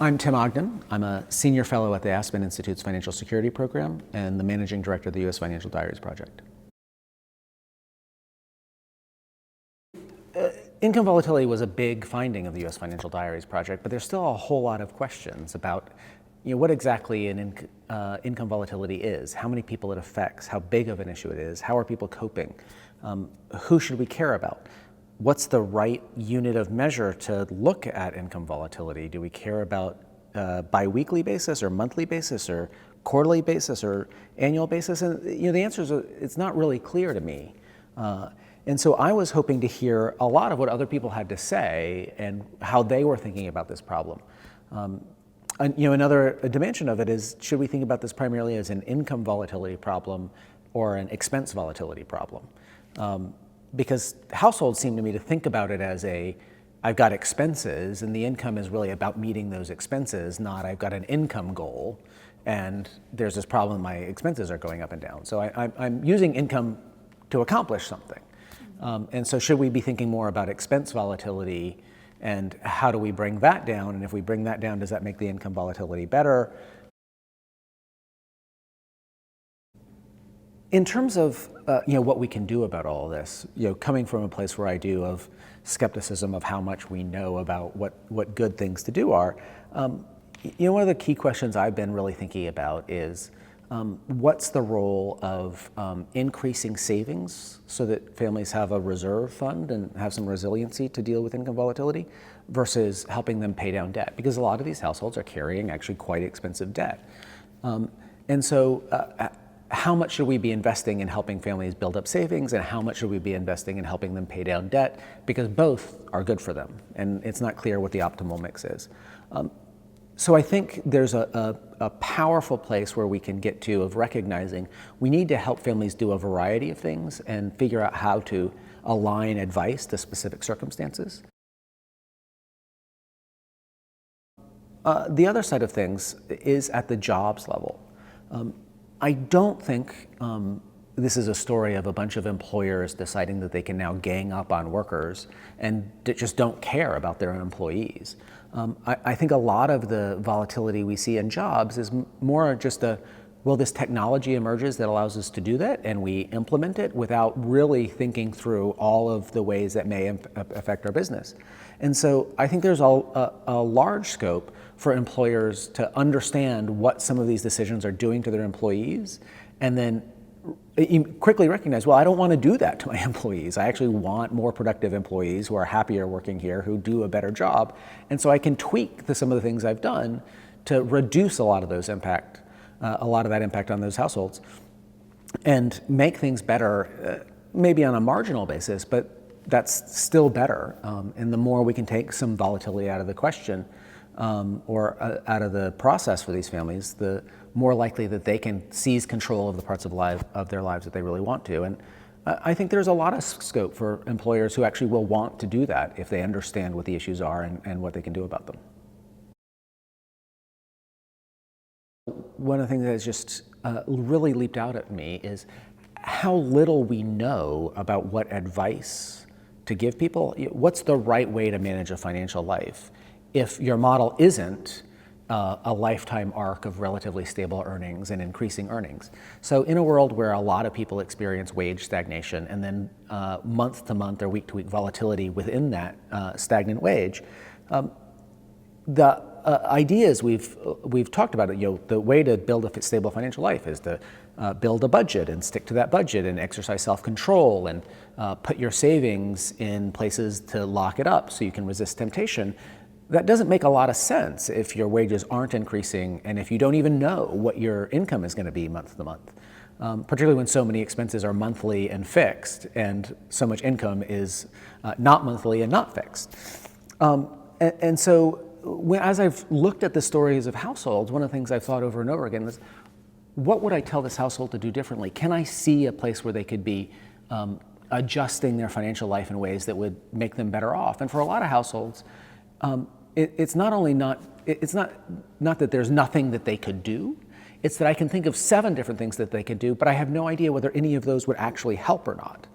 I'm Tim Ogden. I'm a senior fellow at the Aspen Institute's Financial Security Program and the managing director of the U.S. Financial Diaries Project. Income volatility was a big finding of the U.S. Financial Diaries Project, but there's still a whole lot of questions about what exactly income volatility is, how many people it affects, how big of an issue it is, how are people coping, who should we care about? What's the right unit of measure to look at income volatility? Do we care about bi-weekly basis or monthly basis or quarterly basis or annual basis? And the answer is it's not really clear to me. And so I was hoping to hear a lot of what other people had to say and how they were thinking about this problem. Another dimension of it is, should we think about this primarily as an income volatility problem or an expense volatility problem? Because households seem to me to think about it as I've got expenses and the income is really about meeting those expenses, not I've got an income goal and there's this problem, my expenses are going up and down. So I'm using income to accomplish something. And so should we be thinking more about expense volatility and how do we bring that down? And if we bring that down, does that make the income volatility better? In terms of what we can do about all of this, coming from a place where I do of skepticism of how much we know about what good things to do are, one of the key questions I've been really thinking about is what's the role of increasing savings so that families have a reserve fund and have some resiliency to deal with income volatility versus helping them pay down debt? Because a lot of these households are carrying actually quite expensive debt. And so how much should we be investing in helping families build up savings and how much should we be investing in helping them pay down debt? Because both are good for them and it's not clear what the optimal mix is. So I think there's a powerful place where we can get to of recognizing we need to help families do a variety of things and figure out how to align advice to specific circumstances. The other side of things is at the jobs level. I don't think this is a story of a bunch of employers deciding that they can now gang up on workers and just don't care about their employees. I think a lot of the volatility we see in jobs is more just this technology emerges that allows us to do that and we implement it without really thinking through all of the ways that may affect our business. And so I think there's a large scope for employers to understand what some of these decisions are doing to their employees and then quickly recognize, well, I don't want to do that to my employees. I actually want more productive employees who are happier working here, who do a better job. And so I can tweak some of the things I've done to reduce a lot of that impact on those households and make things better, maybe on a marginal basis, but that's still better. And the more we can take some volatility out of the question or out of the process for these families, the more likely that they can seize control of the parts of their lives that they really want to. And I think there's a lot of scope for employers who actually will want to do that if they understand what the issues are and what they can do about them. One of the things that has just really leaped out at me is how little we know about what advice to give people. What's the right way to manage a financial life if your model isn't a lifetime arc of relatively stable earnings and increasing earnings? So in a world where a lot of people experience wage stagnation and then month to month or week to week volatility within that stagnant wage, the ideas we've talked about it, the way to build a stable financial life is to build a budget and stick to that budget and exercise self-control and put your savings in places to lock it up so you can resist temptation. That doesn't make a lot of sense if your wages aren't increasing and if you don't even know what your income is going to be month to month, particularly when so many expenses are monthly and fixed and so much income is not monthly and not fixed. And so as I've looked at the stories of households, one of the things I've thought over and over again is, what would I tell this household to do differently? Can I see a place where they could be adjusting their financial life in ways that would make them better off? And for a lot of households, it's not that there's nothing that they could do. It's that I can think of 7 different things that they could do, but I have no idea whether any of those would actually help or not.